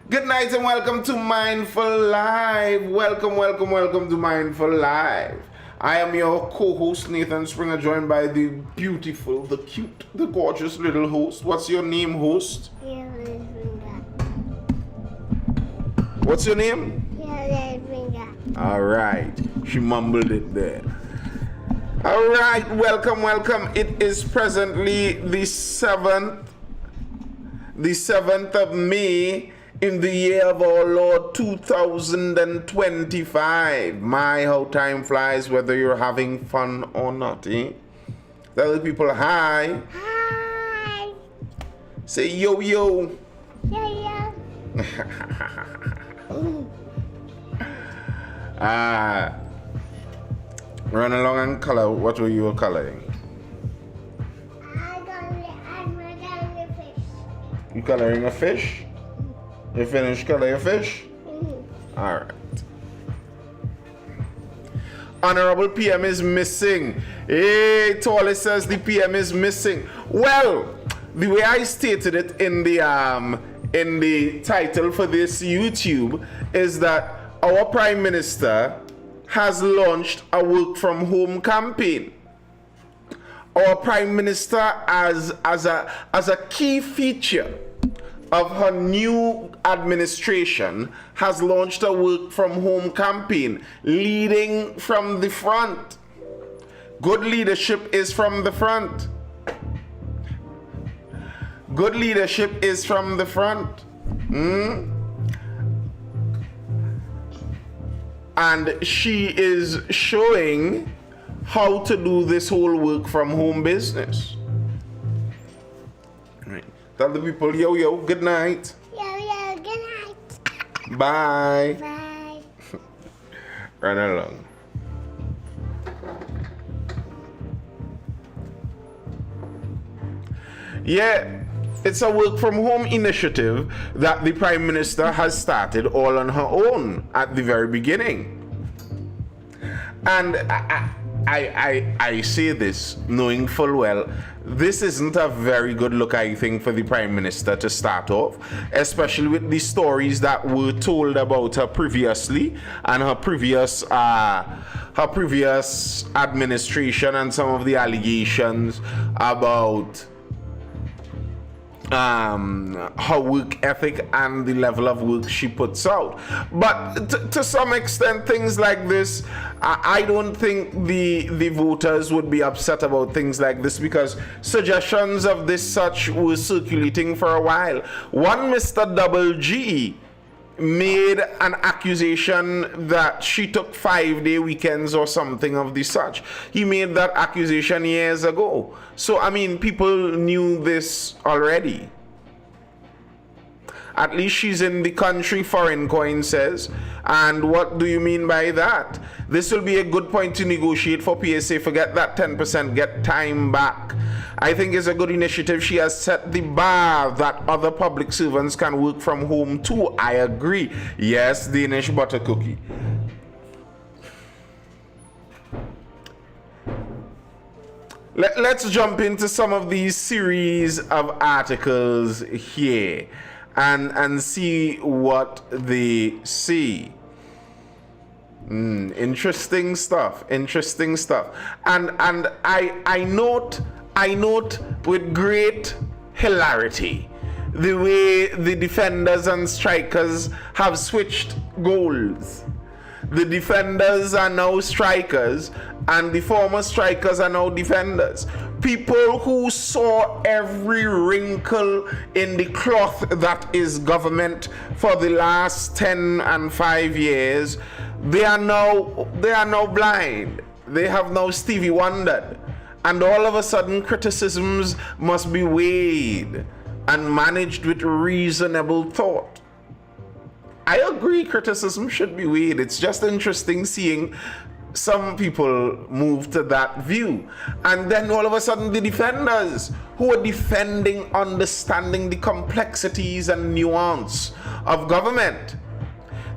Good night and welcome to Mindful Live. Welcome to Mindful Live. I am your co-host Nathan Springer, joined by the beautiful, the cute, the gorgeous little host. What's your name, host? What's your name? All right, she mumbled it there. All right, welcome. It is presently the 7th of May in the year of our Lord 2025. My, how time flies, whether you're having fun or not, eh? Tell the people hi. Hi. Say yo. Yo. Run along and color. What were you coloring? I'm coloring a fish. You coloring a fish? You finished coloring a fish? Mm-hmm. All right. Honorable PM is missing. Hey, Tolly says the PM is missing. Well, the way I stated it in the title for this YouTube is that our Prime Minister has launched a work from home campaign. Our Prime Minister, as a key feature of her new administration, has launched a work from home campaign, leading from the front. Good leadership is from the front. Good leadership is from the front. And she is showing how to do this whole work from home business. Right. Tell the people, yo, good night. Yo, good night. Bye. Bye. Run along. Yeah, it's a work from home initiative that the Prime Minister has started all on her own at the very beginning. And I say this knowing full well, this isn't a very good look, I think, for the Prime Minister to start off, especially with the stories that were told about her previously and her previous administration, and some of the allegations about her work ethic and the level of work she puts out. But to some extent, things like this, I don't think the voters would be upset about things like this, because suggestions of this such were circulating for a while. One Mr. Double G made an accusation that she took 5-day weekends or something of the such. He made that accusation years ago. So, I mean, people knew this already. At least she's in the country, Foreign Coin says. And what do you mean by that? This will be a good point to negotiate for PSA. Forget that 10%, get time back. I think it's a good initiative. She has set the bar that other public servants can work from home too. I agree. Yes, Danish butter cookie. Let's jump into some of these series of articles here and see what they see. Interesting stuff. And I note with great hilarity the way the defenders and strikers have switched goals. The defenders are now strikers, and the former strikers are now defenders. People who saw every wrinkle in the cloth that is government for the last 10 and 5 years, they are now blind. They have now Stevie Wondered. And all of a sudden, criticisms must be weighed and managed with reasonable thought. I agree, criticism should be weighed. It's just interesting seeing some people move to that view. And then all of a sudden, the defenders who are defending understanding the complexities and nuance of government,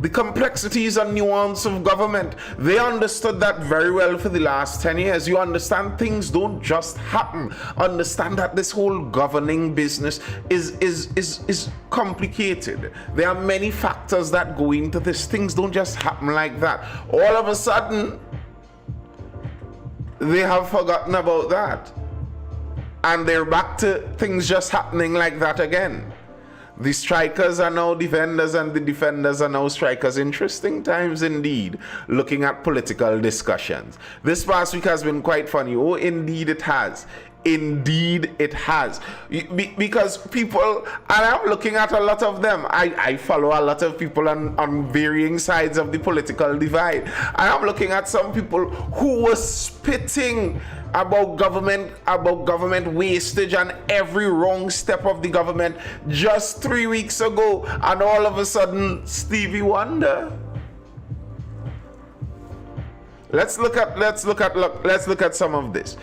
the complexities and nuance of government. They understood that very well for the last 10 years. You understand, things don't just happen. Understand that this whole governing business is complicated. There are many factors that go into this. Things don't just happen like that. All of a sudden, they have forgotten about that. And they're back to things just happening like that again. The strikers are now defenders and the defenders are now strikers. Interesting times indeed, looking at political discussions. This past week has been quite funny. Oh, indeed it has. Indeed it has. Because people, and I'm looking at a lot of them, I follow a lot of people on varying sides of the political divide, and I'm looking at some people who were spitting about government wastage and every wrong step of the government just 3 weeks ago, and all of a sudden Stevie Wonder. Let's look at some of this.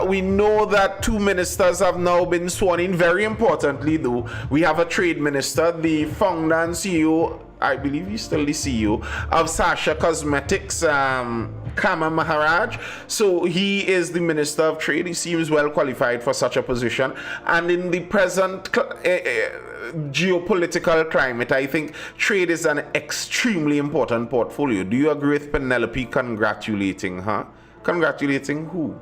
We know that 2 ministers have now been sworn in. Very importantly, though, we have a trade minister, the founder and CEO. I believe he's still the CEO of Sasha Cosmetics, Kama Maharaj. So he is the Minister of Trade. He seems well qualified for such a position. And in the present geopolitical climate, I think trade is an extremely important portfolio. Do you agree with Penelope congratulating her? Congratulating who?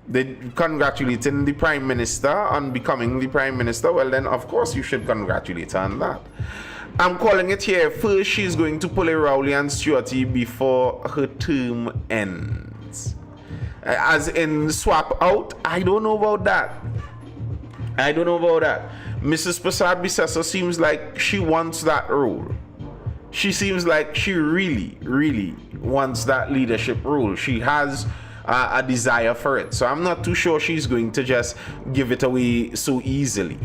They congratulating the Prime Minister on becoming the Prime Minister. Well, then of course you should congratulate her on that. I'm calling it here. First, she's going to pull a Rowley and Stewarty before her term ends. As in swap out, I don't know about that. Mrs. Prasad Bisesa seems like she wants that role. She seems like she really, really wants that leadership role. She has a desire for it. So I'm not too sure she's going to just give it away so easily.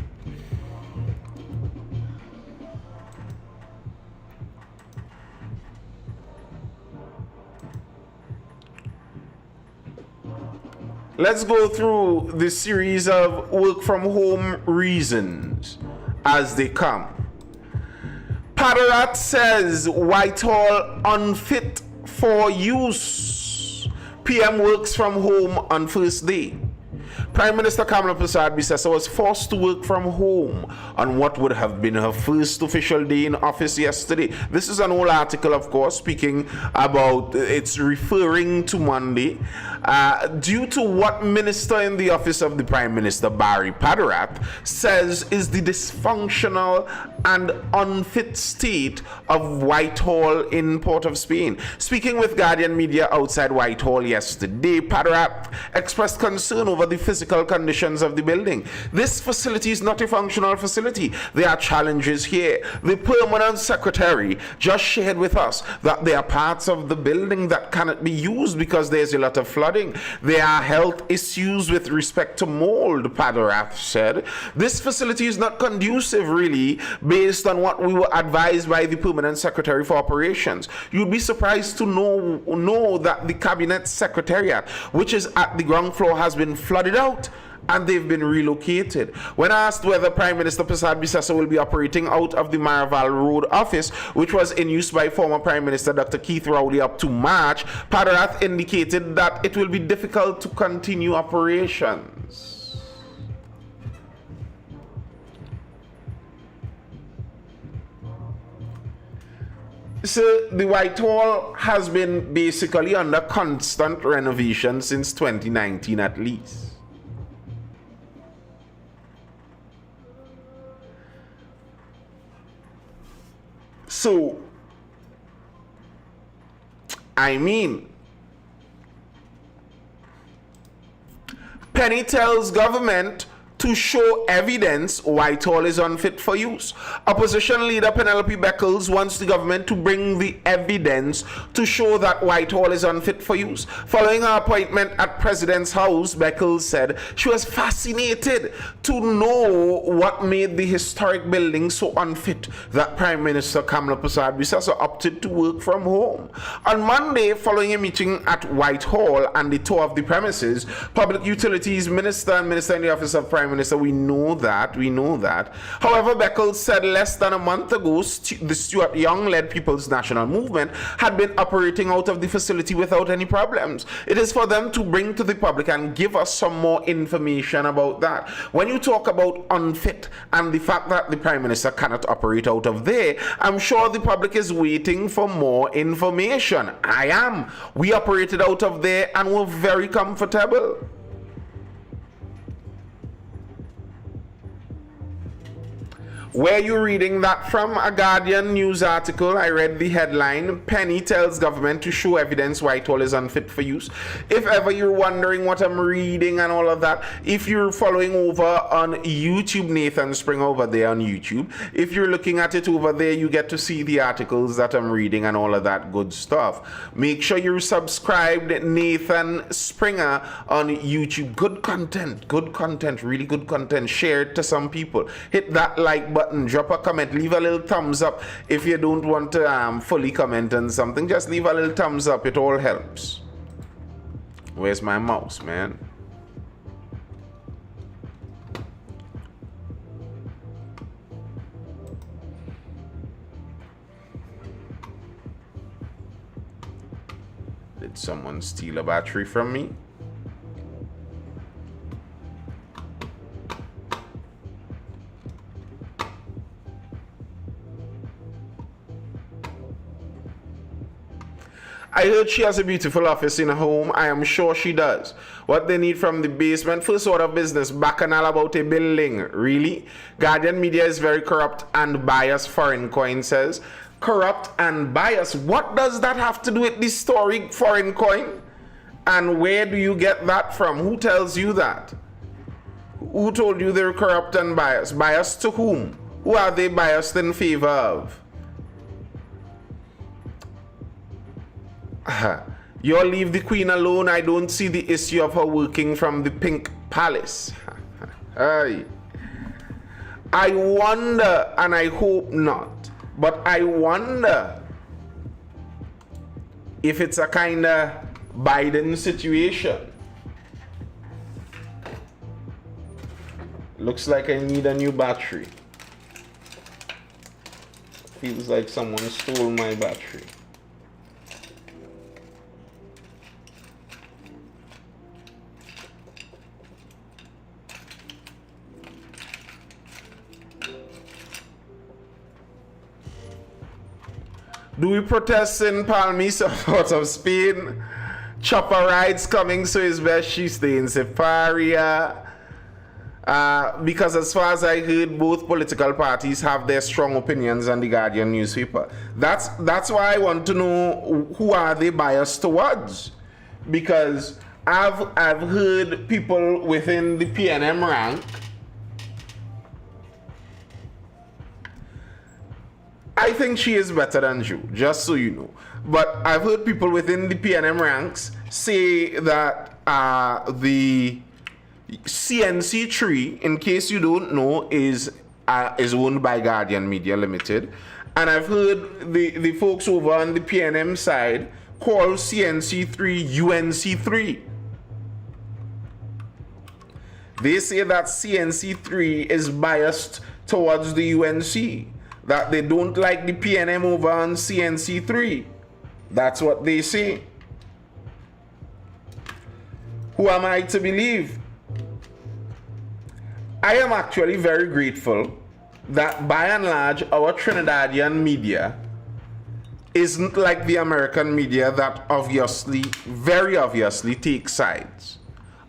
Let's go through the series of work from home reasons as they come. Padarat says Whitehall unfit for use. PM works from home on first day. Prime Minister Kamala Prasad Bisesa was forced to work from home on what would have been her first official day in office yesterday. This is an old article, of course, speaking about, it's referring to Monday, due to what Minister in the office of the Prime Minister, Barry Padarat, says is the dysfunctional and unfit state of Whitehall in Port of Spain. Speaking with Guardian Media outside Whitehall yesterday, Padarat expressed concern over the physical conditions of the building. This facility is not a functional facility. There are challenges here. The permanent secretary just shared with us that there are parts of the building that cannot be used because there's a lot of flooding. There are health issues with respect to mold, Padarat said. This facility is not conducive, really, based on what we were advised by the permanent secretary for operations. You'd be surprised to know that the cabinet secretariat, which is at the ground floor, has been flooded out and they've been relocated. When asked whether Prime Minister Prasad Bisesa will be operating out of the Maraval Road office, which was in use by former Prime Minister Dr. Keith Rowley up to March, Padarat indicated that it will be difficult to continue operations. So the Whitehall has been basically under constant renovation since 2019 at least. So, I mean, Penny tells government to show evidence Whitehall is unfit for use. Opposition leader Penelope Beckles wants the government to bring the evidence to show that Whitehall is unfit for use. Following her appointment at President's House, Beckles said she was fascinated to know what made the historic building so unfit that Prime Minister Kamala Prasad Bisesa opted to work from home. On Monday, following a meeting at Whitehall and the tour of the premises, Public Utilities Minister and Minister in the Office of Prime Minister. We know that. However, Beckles said less than a month ago, the Stuart Young-led People's National Movement had been operating out of the facility without any problems. It is for them to bring to the public and give us some more information about that. When you talk about unfit and the fact that the Prime Minister cannot operate out of there, I'm sure the public is waiting for more information. I am. We operated out of there and were very comfortable. Where you reading that from? A Guardian news article. I read the headline, Penny tells government to show evidence Whitehall is unfit for use. If ever you're wondering what I'm reading and all of that, if you're following over on YouTube, Nathan Spring over there on YouTube, if you're looking at it over there, you get to see the articles that I'm reading and all of that good stuff. Make sure you're subscribed, Nathan Springer on YouTube. Good content, really good content. Share it to some people. Hit that like button, drop a comment, leave a little thumbs up. If you don't want to fully comment on something, just leave a little thumbs up. It all helps. Where's my mouse, man? Did someone steal a battery from me? I heard she has a beautiful office in her home. I am sure she does. What they need from the basement, first order of business, bacchanal about a building. Really? Guardian media is very corrupt and biased, Foreign Coin says. Corrupt and biased? What does that have to do with this story, Foreign Coin? And where do you get that from? Who tells you that? Who told you they're corrupt and biased? Biased to whom? Who are they biased in favor of? You'll leave the Queen alone. I don't see the issue of her working from the Pink Palace. I wonder, and I hope not, but I wonder if it's a kind of Biden situation. Looks like I need a new battery. Feels like someone stole my battery. Do we protest in Palmis out of Spain? Chopper rides coming, so it's best she stay in Sefaria. Because as far as I heard, both political parties have their strong opinions on the Guardian newspaper. That's why I want to know, who are they biased towards? Because I've heard people within the PNM rank. I think she is better than you, just so you know. But I've heard people within the PNM ranks say that the CNC tree, in case you don't know, is owned by Guardian Media Limited. And I've heard the folks over on the PNM side call CNC3 UNC3. They say that CNC3 is biased towards the UNC. That they don't like the PNM over on CNC3. That's what they say. Who am I to believe? I am actually very grateful that by and large our Trinidadian media isn't like the American media that obviously, very obviously, takes sides.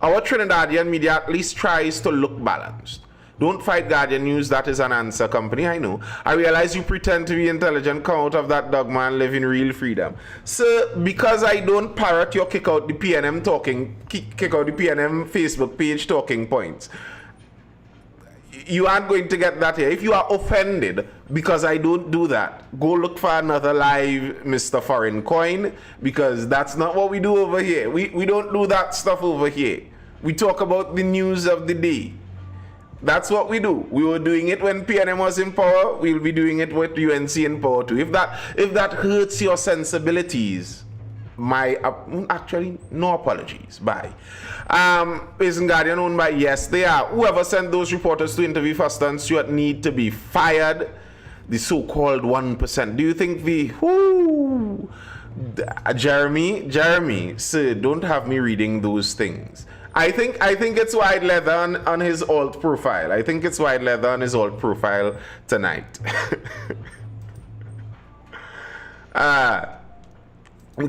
Our Trinidadian media at least tries to look balanced. Don't fight Guardian News, that is an answer company, I know. I realize you pretend to be intelligent, come out of that dogma and live in real freedom. So, because I don't parrot your kick out the PNM Facebook page talking points, you aren't going to get that here. If you are offended because I don't do that, go look for another live Mr. Foreign Coin, because that's not what we do over here. We don't do that stuff over here. We talk about the news of the day. That's what we do. We were doing it when PNM was in power. We'll be doing it with UNC in power too. If that hurts your sensibilities, actually, no apologies. Bye. Isn't Guardian owned by? Yes, they are. Whoever sent those reporters to interview Foster and Stewart need to be fired. The so-called 1%. Do you think Jeremy, sir, don't have me reading those things. I think it's white leather on his alt profile. I think it's white leather on his alt profile tonight.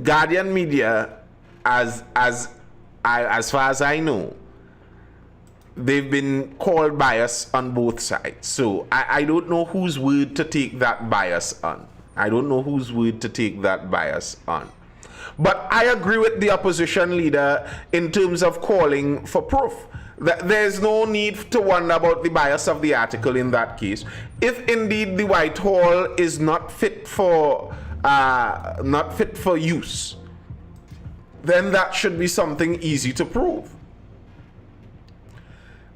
Guardian Media, as far as I know, they've been called biased on both sides. So I don't know whose word to take that bias on. But I agree with the opposition leader in terms of calling for proof. There's no need to wonder about the bias of the article in that case. If indeed the Whitehall is not fit for use, then that should be something easy to prove.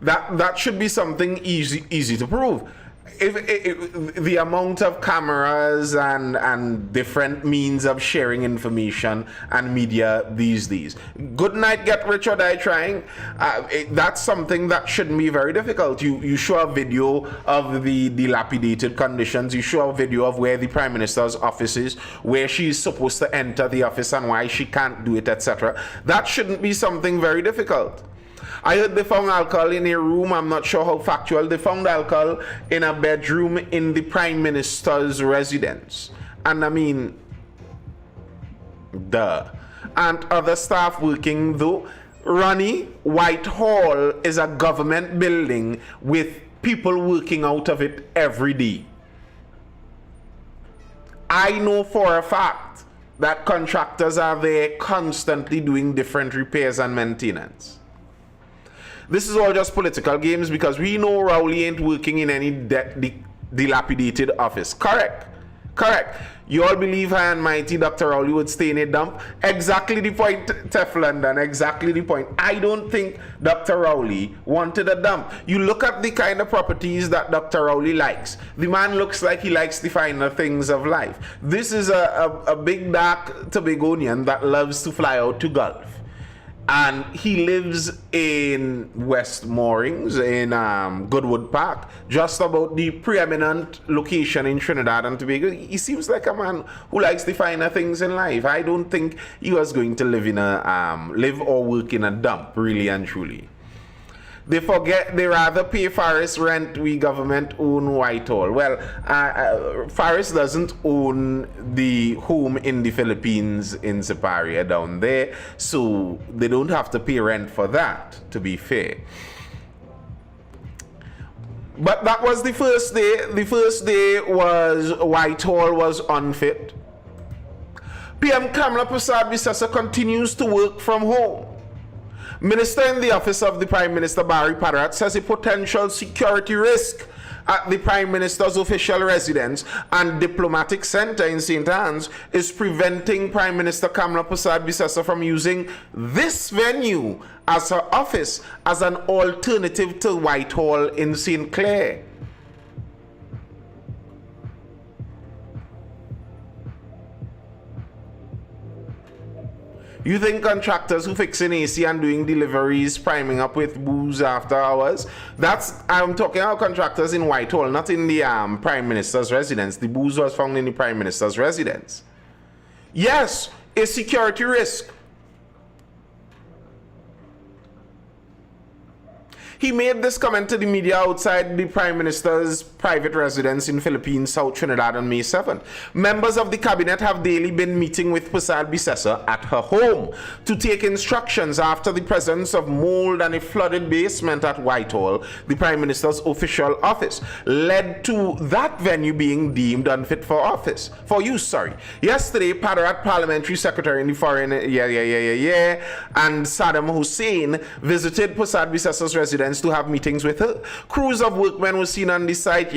That should be something easy to prove. If the amount of cameras and different means of sharing information and media these days. Good night, get rich or die trying. That's something that shouldn't be very difficult. You show a video of the dilapidated conditions. You show a video of where the Prime Minister's office is, where she's supposed to enter the office and why she can't do it, etc. That shouldn't be something very difficult. I heard they found alcohol in a room. I'm not sure how factual. They found alcohol in a bedroom in the Prime Minister's residence. And I mean, duh. And other staff working though. Ronnie, Whitehall is a government building with people working out of it every day. I know for a fact that contractors are there constantly doing different repairs and maintenance. This is all just political games because we know Rowley ain't working in any dilapidated office. Correct. You all believe high and mighty Dr. Rowley would stay in a dump? Exactly the point, Teflon, and exactly the point. I don't think Dr. Rowley wanted a dump. You look at the kind of properties that Dr. Rowley likes. The man looks like he likes the finer things of life. This is a big dark Tobagonian that loves to fly out to golf. And he lives in West Moorings in Goodwood Park, just about the preeminent location in Trinidad and Tobago. He seems like a man who likes the finer things in life. I don't think he was going to live or work in a dump, really and truly. They forget they rather pay Faris rent. We government own Whitehall. Well, Faris doesn't own the home in the Philippines in Siparia down there, so they don't have to pay rent for that, to be fair. But that was the first day. The first day was Whitehall was unfit. PM Kamla Prasad Bisasa continues to work from home. Minister in the office of the Prime Minister, Barry Padarat, says a potential security risk at the Prime Minister's official residence and diplomatic center in St. Anne's is preventing Prime Minister Kamla Prasad Bisasa from using this venue as her office as an alternative to Whitehall in St. Clair. You think contractors who fixing AC and doing deliveries, priming up with booze after hours? I'm talking about contractors in Whitehall, not in the Prime Minister's residence. The booze was found in the Prime Minister's residence. Yes, a security risk. He made this comment to the media outside the Prime Minister's private residence in Philippines, South Trinidad on May 7th. Members of the cabinet have daily been meeting with Prasad Bisasa at her home to take instructions after the presence of mold and a flooded basement at Whitehall, the Prime Minister's official office, led to that venue being deemed unfit for use. Yesterday, Padarat Parliamentary Secretary in the Foreign, and Saddam Hussein visited Prasad Bisasa's residence to have meetings with her. Crews of workmen were seen on the site,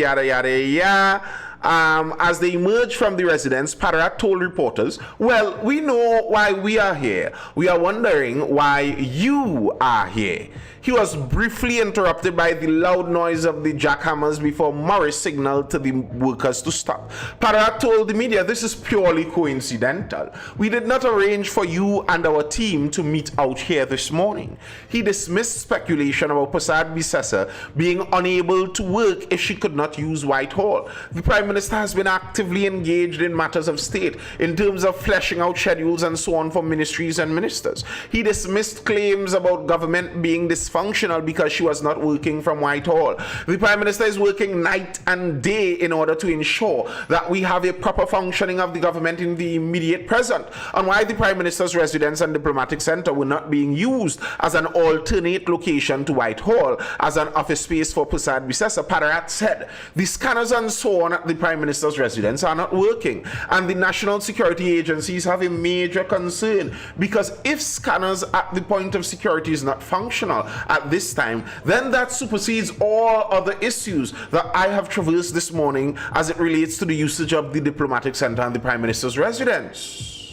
As they emerged from the residence, Parat told reporters, "Well, we know why we are here. We are wondering why you are here." He was briefly interrupted by the loud noise of the jackhammers before Morris signaled to the workers to stop. Parat told the media, "This is purely coincidental. We did not arrange for you and our team to meet out here this morning." He dismissed speculation about Prasad Bisesa being unable to work if she could not use Whitehall. The Prime Minister has been actively engaged in matters of state in terms of fleshing out schedules and so on for ministries and ministers. He dismissed claims about government being dysfunctional because she was not working from Whitehall. The Prime Minister is working night and day in order to ensure that we have a proper functioning of the government in the immediate present. On why the Prime Minister's residence and diplomatic center were not being used as an alternate location to Whitehall as an office space for Prasad Bisesa, Parat said, "The scanners and so on at the Prime Minister's residence are not working, and the national security agencies have a major concern because if scanners at the point of security is not functional at this time, then that supersedes all other issues that I have traversed this morning as it relates to the usage of the diplomatic center and the Prime Minister's residence."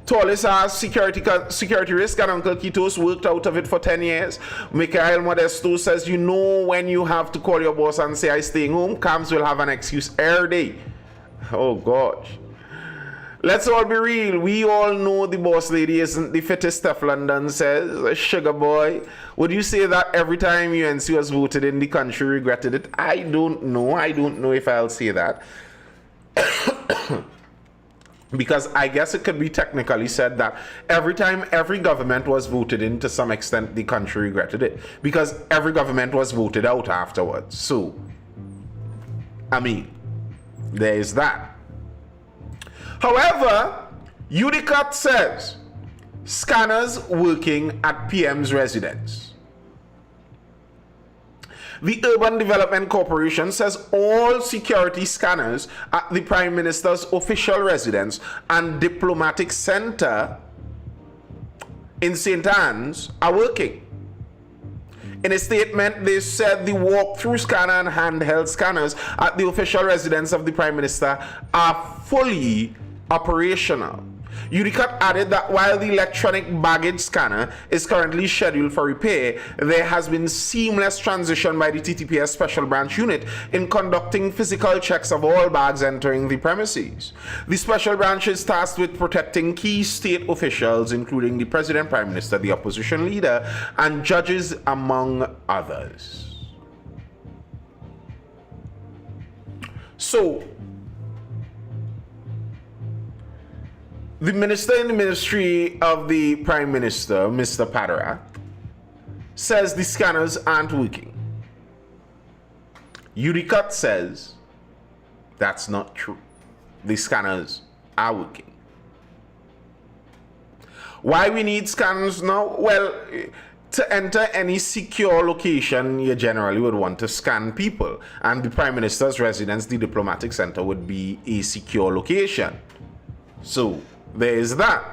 Tallest has security risk, and Uncle Kitos worked out of it for 10 years. Mikhail Modesto says, "You know when you have to call your boss and say, 'I'm staying home,' Camps will have an excuse every day." Oh gosh. Let's all be real. We all know the boss lady isn't the fittest, Steph London says. Sugar boy. Would you say that every time UNC was voted in, the country regretted it? I don't know. I don't know if I'll say that. Because I guess it could be technically said that every time every government was voted in, to some extent, the country regretted it. Because every government was voted out afterwards. So, I mean, there is that. However, UDCAT says scanners working at PM's residence. The Urban Development Corporation says all security scanners at the Prime Minister's official residence and diplomatic center in St. Anne's are working. In a statement, they said the walk-through scanner and handheld scanners at the official residence of the Prime Minister are fully operational. UDCAT added that while the electronic baggage scanner is currently scheduled for repair, there has been seamless transition by the TTPS Special Branch Unit in conducting physical checks of all bags entering the premises. The Special Branch is tasked with protecting key state officials, including the President, Prime Minister, the opposition leader, and judges, among others. So, the minister in the Ministry of the Prime Minister, Mr. Parat, says the scanners aren't working. UDCAT says that's not true. The scanners are working. Why we need scanners now? Well, to enter any secure location, you generally would want to scan people. And the Prime Minister's residence, the diplomatic center, would be a secure location. So, there is that.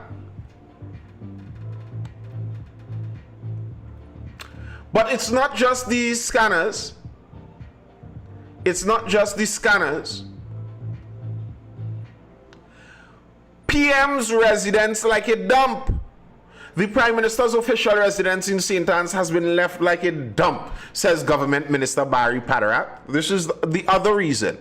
But it's not just these scanners. It's not just the scanners. PM's residence like a dump. The Prime Minister's official residence in St. Anne's has been left like a dump, says Government Minister Barry Parat. This is the other reason.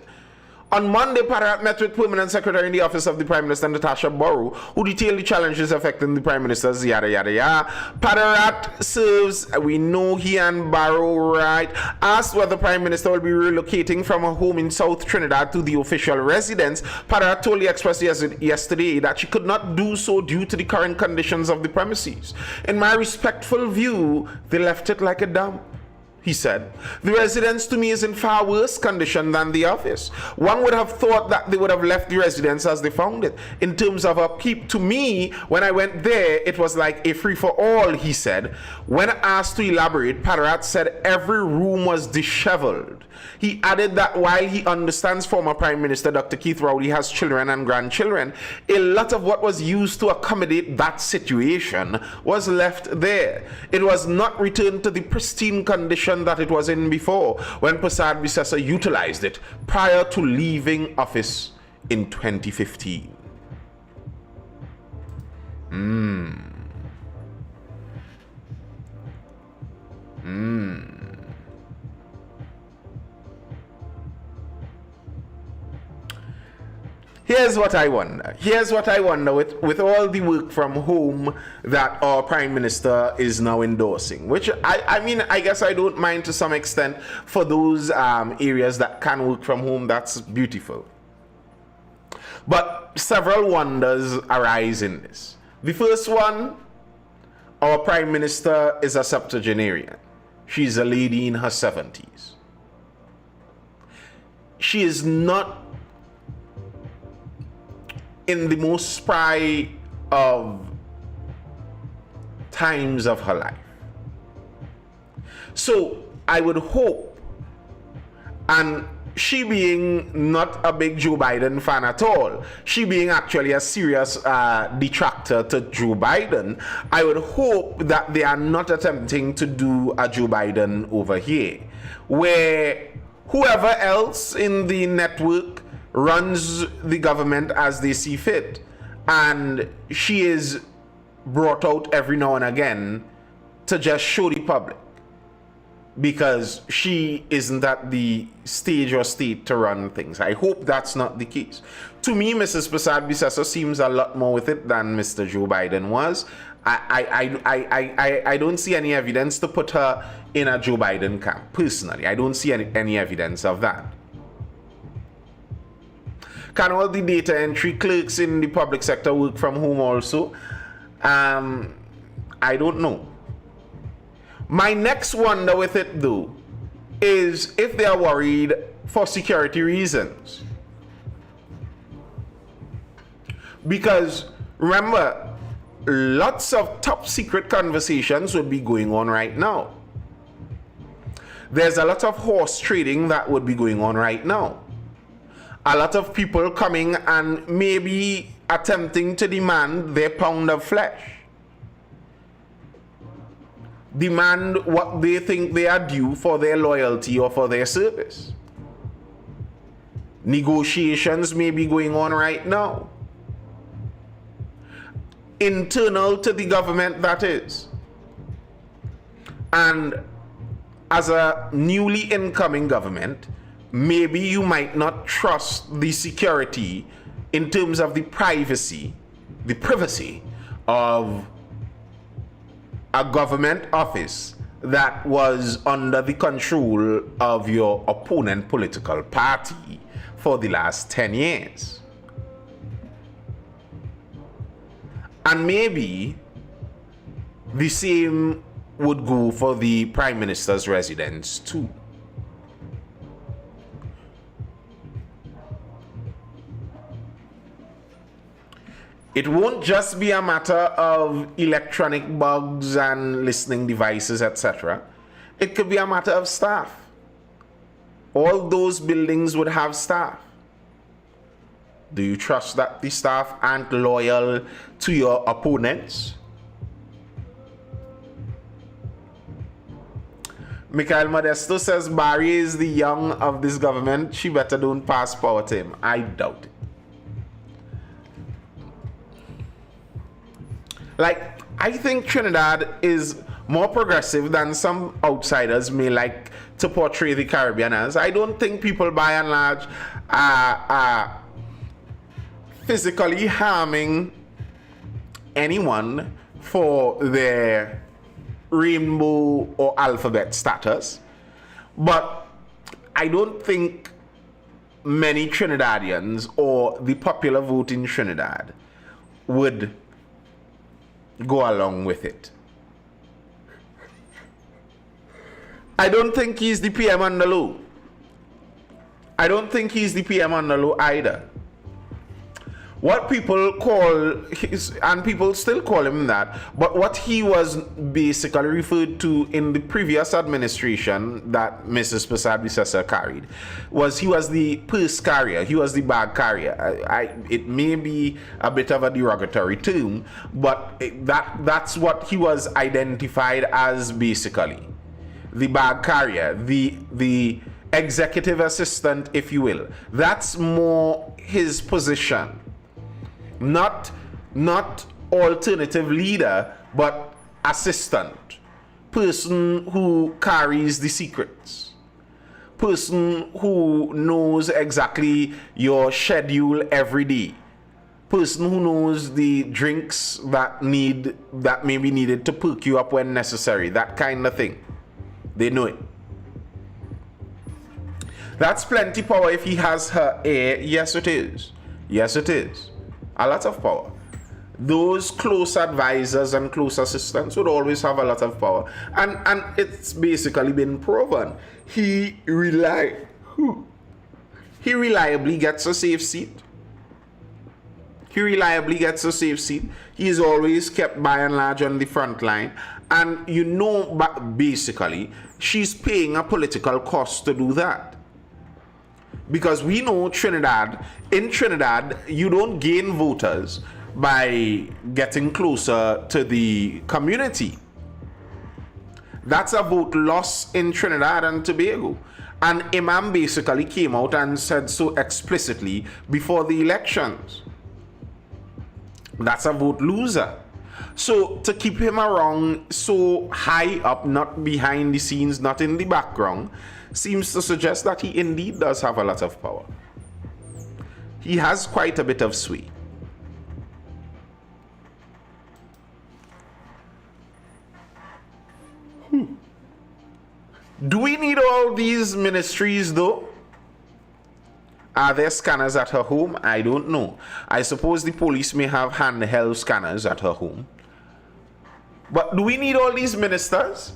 On Monday, Parat met with Permanent Secretary in the Office of the Prime Minister, Natasha Burrow, who detailed the challenges affecting the Prime Minister's yada yada yada. Parat serves, we know he and Burrow, right, asked whether Prime Minister will be relocating from her home in South Trinidad to the official residence. Parat told the Express yesterday that she could not do so due to the current conditions of the premises. In my respectful view, they left it like a dump, he said. The residence to me is in far worse condition than the office. One would have thought that they would have left the residence as they found it. In terms of upkeep, to me, when I went there, it was like a free-for-all, he said. When asked to elaborate, Parat said every room was disheveled. He added that while he understands former Prime Minister Dr. Keith Rowley has children and grandchildren, a lot of what was used to accommodate that situation was left there. It was not returned to the pristine condition position that it was in before when Prasad Bisesa utilized it prior to leaving office in 2015. Here's what I wonder with all the work from home that our Prime Minister is now endorsing, which I mean, I guess I don't mind to some extent for those areas that can work from home. That's beautiful. But several wonders arise in this. The first one, our Prime Minister is a septuagenarian. She's a lady in her 70s. She is not in the most spry of times of her life. So I would hope, and she being not a big Joe Biden fan at all, she being actually a serious detractor to Joe Biden, I would hope that they are not attempting to do a Joe Biden over here, where whoever else in the network runs the government as they see fit, and she is brought out every now and again to just show the public because she isn't at the stage or state to run things. I hope that's not the case. To me, Mrs. Prasad Bisesa seems a lot more with it than Mr. Joe Biden was. I don't see any evidence to put her in a Joe Biden camp. Personally, I don't see any evidence of that. Can all the data entry clerks in the public sector work from home also? I don't know. My next wonder with it, though, is if they are worried for security reasons. Because remember, lots of top secret conversations would be going on right now. There's a lot of horse trading that would be going on right now. A lot of people coming and maybe attempting to demand their pound of flesh. Demand what they think they are due for their loyalty or for their service. Negotiations may be going on right now. Internal to the government, that is. And as a newly incoming government, maybe you might not trust the security in terms of the privacy of a government office that was under the control of your opponent political party for the last 10 years. And maybe the same would go for the Prime Minister's residence too. It won't just be a matter of electronic bugs and listening devices, etc. It could be a matter of staff. All those buildings would have staff. Do you trust that the staff aren't loyal to your opponents? Mikhail Modesto says Barry is the young of this government. She better don't pass power to him. I doubt it. Like, I think Trinidad is more progressive than some outsiders may like to portray the Caribbean as. I don't think people by and large are physically harming anyone for their rainbow or alphabet status. But I don't think many Trinidadians or the popular vote in Trinidad would go along with it. I don't think he's the PM on the low. I don't think he's the PM on the low either. What people call and people still call him that, but what he was basically referred to in the previous administration that Mrs. Prasad Bisesa carried was he was the purse carrier, he was the bag carrier. It may be a bit of a derogatory term, but that's what he was identified as basically. the bag carrier, the executive assistant, if you will. That's more his position. Not alternative leader, but assistant. Person who carries the secrets. Person who knows exactly your schedule every day. Person who knows the drinks that may be needed to perk you up when necessary. That kind of thing. They know it. That's plenty power if he has her ear. Yes, it is. Yes, it is. A lot of power. Those close advisors and close assistants would always have a lot of power. And it's basically been proven. He reliably gets a safe seat. He reliably gets a safe seat. He is always kept by and large on the front line. And you know, basically, she's paying a political cost to do that. Because we know in Trinidad, you don't gain voters by getting closer to the community. That's a vote loss in Trinidad and Tobago. And Imam basically came out and said so explicitly before the elections. That's a vote loser. So to keep him around so high up, not behind the scenes, not in the background, seems to suggest that he indeed does have a lot of power. He has quite a bit of sway. Do we need all these ministries though? Are there scanners at her home? I don't know. I suppose the police may have handheld scanners at her home. But do we need all these ministers?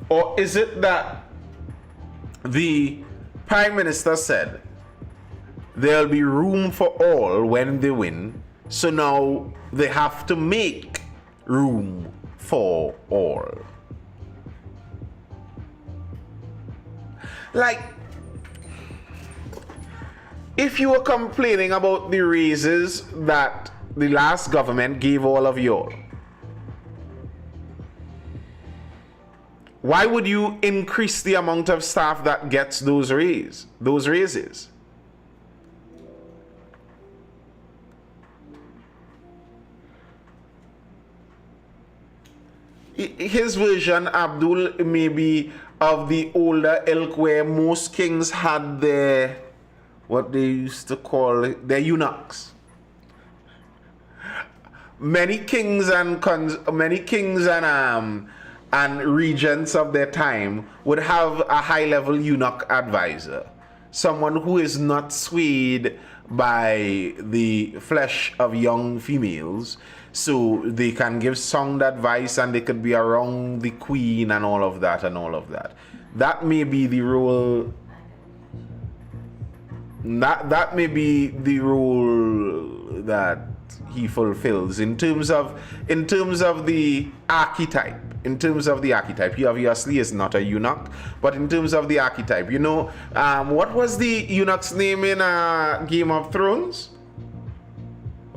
Or is it that the Prime Minister said there'll be room for all when they win, so now they have to make room for all? Like, if you were complaining about the raises that the last government gave all of y'all, why would you increase the amount of staff that gets those raises? His version, Abdul, maybe of the older ilk where most kings had their, what they used to call it, their eunuchs. Many kings and regents of their time would have a high-level eunuch advisor, someone who is not swayed by the flesh of young females, so they can give sound advice and they could be around the queen and all of that. That may be the role. That may be the role that he fulfills in terms of the archetype. In terms of the archetype, he obviously is not a eunuch, but in terms of the archetype, you know, what was the eunuch's name in Game of Thrones?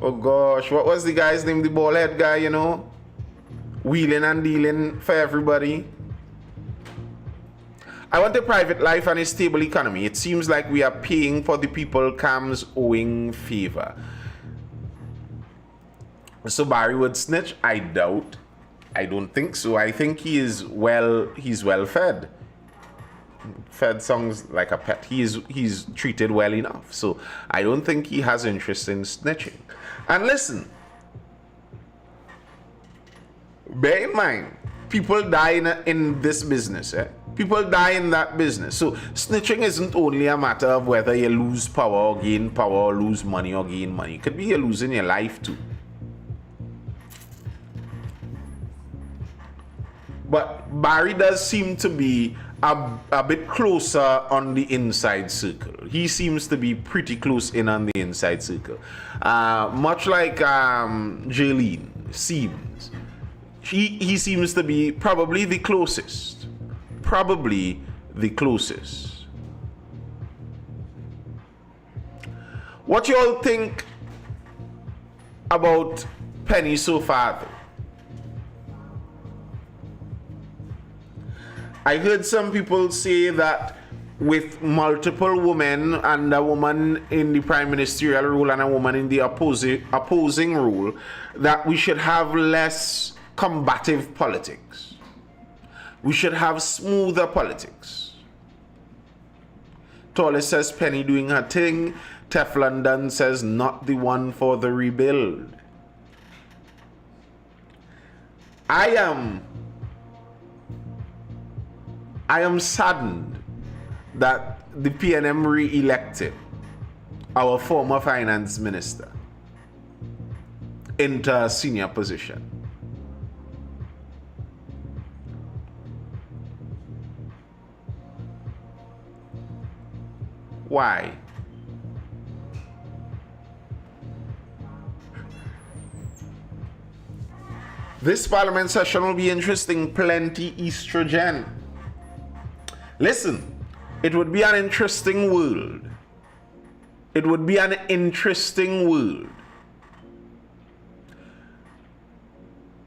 Oh gosh, what was the guy's name? The bald head guy, you know, wheeling and dealing for everybody. I want a private life and a stable economy. It seems like we are paying for the people Cam's owing favor. So Barry would snitch? I doubt. I don't think so. I think he's well fed. Fed songs like a pet. He's treated well enough. So I don't think he has interest in snitching. And listen, bear in mind, people die in this business. People die in that business. So snitching isn't only a matter of whether you lose power or gain power, or lose money or gain money. It could be you're losing your life too. But Barry does seem to be a bit closer on the inside circle. He seems to be pretty close in on the inside circle. Much like Jaylene seems. He seems to be probably the closest. Probably the closest. What y'all think about Penny so far, though? I heard some people say that with multiple women and a woman in the prime ministerial role and a woman in the opposing role, that we should have less combative politics. We should have smoother politics. Tolle says Penny doing her thing. Teflon Dunn says not the one for the rebuild. I am saddened that the PNM re-elected our former finance minister into a senior position. Why? This parliament session will be interesting, plenty estrogen. Listen, it would be an interesting world. It would be an interesting world.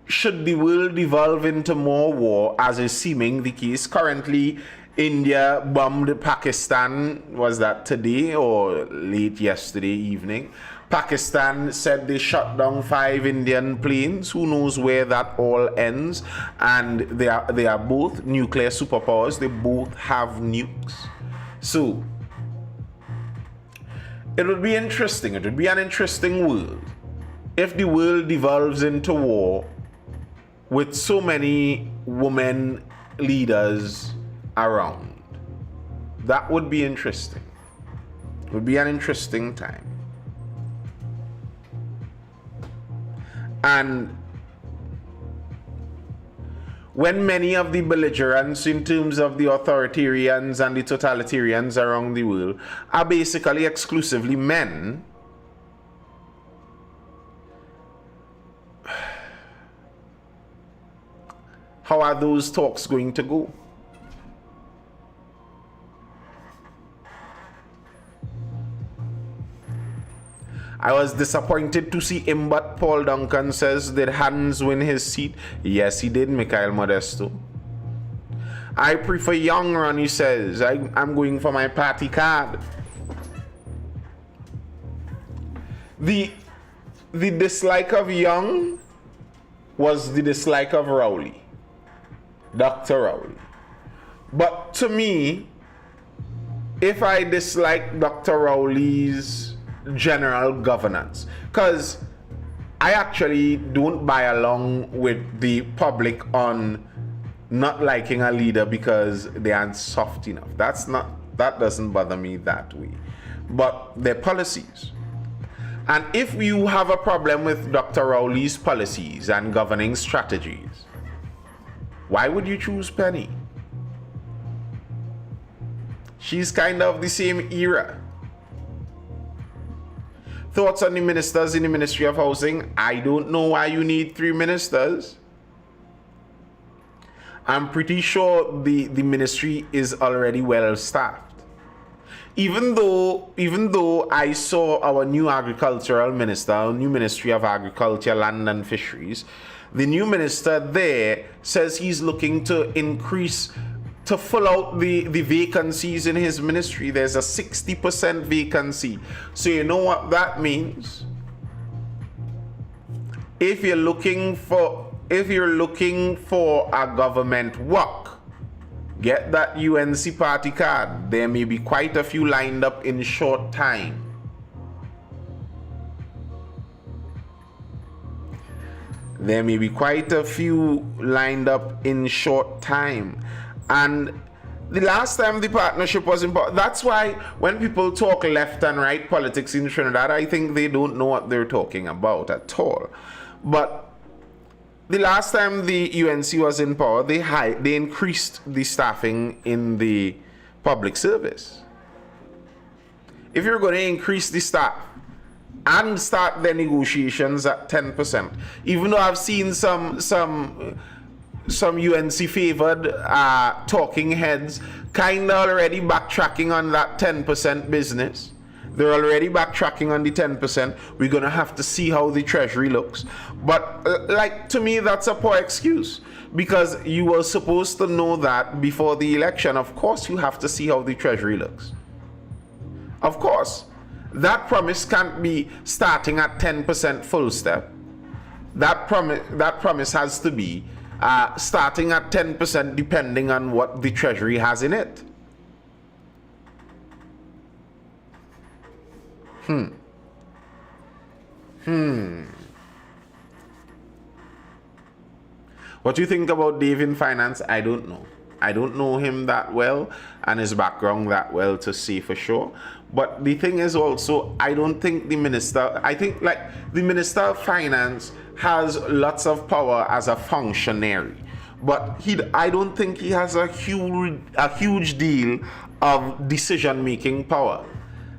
Should the world evolve into more war, as is seeming the case? Currently, India bombed Pakistan, was that today or late yesterday evening? Pakistan said they shot down 5 Indian planes. Who knows where that all ends? And they are both nuclear superpowers. They both have nukes. So it would be interesting. It would be an interesting world if the world devolves into war with so many women leaders around. That would be interesting. It would be an interesting time. And when many of the belligerents, in terms of the authoritarians and the totalitarians around the world, are basically exclusively men, how are those talks going to go? I was disappointed to see him, but Paul Duncan says, did Hans win his seat? Yes, he did, Mikhail Modesto. I prefer Young, Ronnie says. I'm going for my party card. The dislike of Young was the dislike of Rowley. Dr. Rowley. But to me, if I dislike Dr. Rowley's general governance, because I actually don't buy along with the public on not liking a leader because they aren't soft enough. That doesn't bother me that way. But their policies. And if you have a problem with Dr. Rowley's policies and governing strategies, why would you choose Penny? She's kind of the same era. Thoughts on the ministers in the Ministry of Housing? I don't know why you need 3 ministers. I'm pretty sure the ministry is already well staffed. Even though I saw our new agricultural minister, our new Ministry of Agriculture, Land and Fisheries, the new minister there says he's looking to increase, to fill out the vacancies in his ministry. There's a 60% vacancy. So you know what that means? If you're looking for a government work, get that UNC party card. There may be quite a few lined up in short time. There may be quite a few lined up in short time. And the last time the partnership was important, that's why when people talk left and right politics in Trinidad, I think they don't know what they're talking about at all. But the last time the UNC was in power, they increased the staffing in the public service. If you're going to increase the staff and start the negotiations at 10%, even though I've seen some UNC favored talking heads kind of already backtracking on that 10% business. They're already backtracking on the 10%. We're going to have to see how the treasury looks. But like, to me, that's a poor excuse, because you were supposed to know that before the election. Of course, you have to see how the treasury looks. Of course, that promise can't be starting at 10% full step. That promise has to be starting at 10% depending on what the treasury has in it. What do you think about Dave in finance? I don't know. I don't know him that well and his background that well to say for sure. But the thing is also, I don't think the minister, I think like the Minister of Finance has lots of power as a functionary. But I don't think he has a huge deal of decision-making power.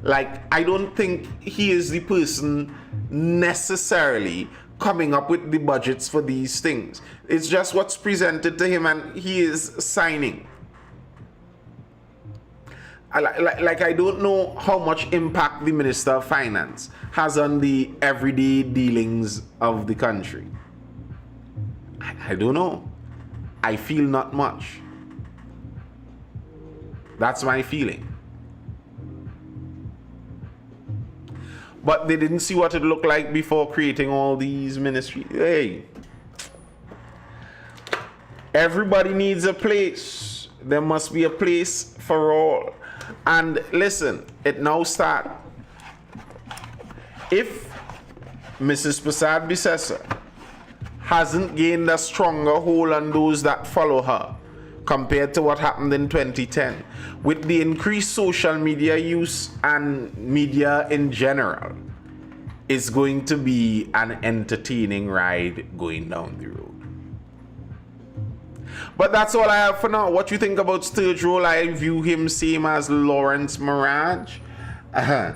Like, I don't think he is the person necessarily coming up with the budgets for these things. It's just what's presented to him and he is signing. I don't know how much impact the Minister of Finance has on the everyday dealings of the country. I don't know. I feel not much. That's my feeling. But they didn't see what it looked like before creating all these ministries. Hey, everybody needs a place. There must be a place for all. And listen, it now starts. If Mrs. Prasad Bisesa hasn't gained a stronger hold on those that follow her compared to what happened in 2010, with the increased social media use and media in general, it's going to be an entertaining ride going down the road. But that's all I have for now. What do you think about stage role? I view him same as Lawrence Mirage. I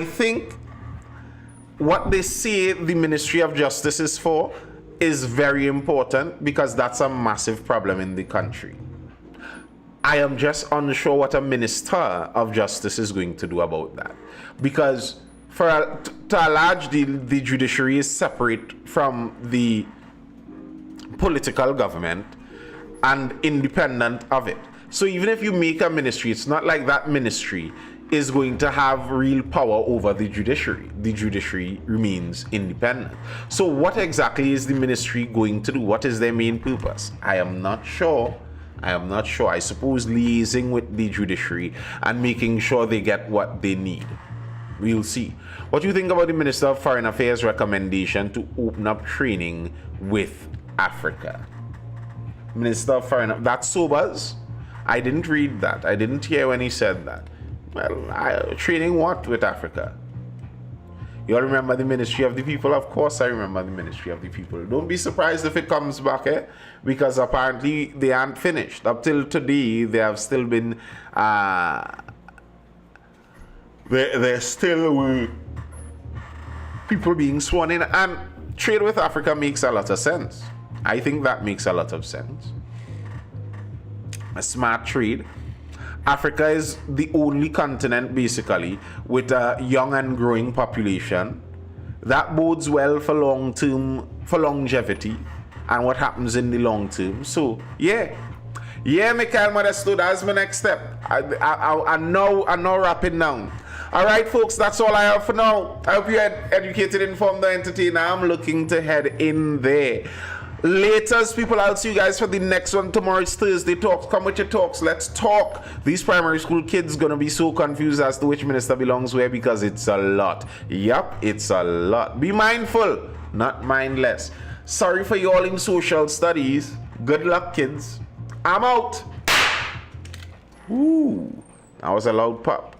think what they say the Ministry of Justice is for is very important because that's a massive problem in the country. I am just unsure what a Minister of Justice is going to do about that, because to a large deal, the judiciary is separate from the political government and independent of it. So even if you make a ministry, it's not like that ministry is going to have real power over the judiciary. The judiciary remains independent. So what exactly is the ministry going to do? What is their main purpose? I am not sure. I suppose liaising with the judiciary and making sure they get what they need. We'll see. What do you think about the Minister of Foreign Affairs recommendation to open up training with Africa? Minister of Foreign, that sobers. I didn't read that. I didn't hear when he said that. Well, training what with Africa? You all remember the Ministry of the People? Of course I remember the Ministry of the People. Don't be surprised if it comes back, because apparently they aren't finished. Up till today, they have still been, there's still people being sworn in, and trade with Africa makes a lot of sense. I think that makes a lot of sense. A smart trade. Africa is the only continent basically with a young and growing population. That bodes well for longevity and what happens in the long term. So yeah, Michael Modesto, that's my next step. I'm now wrapping down. All right, folks, that's all I have for now. I hope you had educated, informed, and entertained. I'm looking to head in there. Laters, people, I'll see you guys for the next one. Tomorrow is Thursday Talks. Come with your talks. Let's talk. These primary school kids gonna be so confused as to which minister belongs where, because it's a lot. Yup, it's a lot. Be mindful, not mindless. Sorry for you all in social studies. Good luck, kids. I'm out. Ooh, that was a loud pop.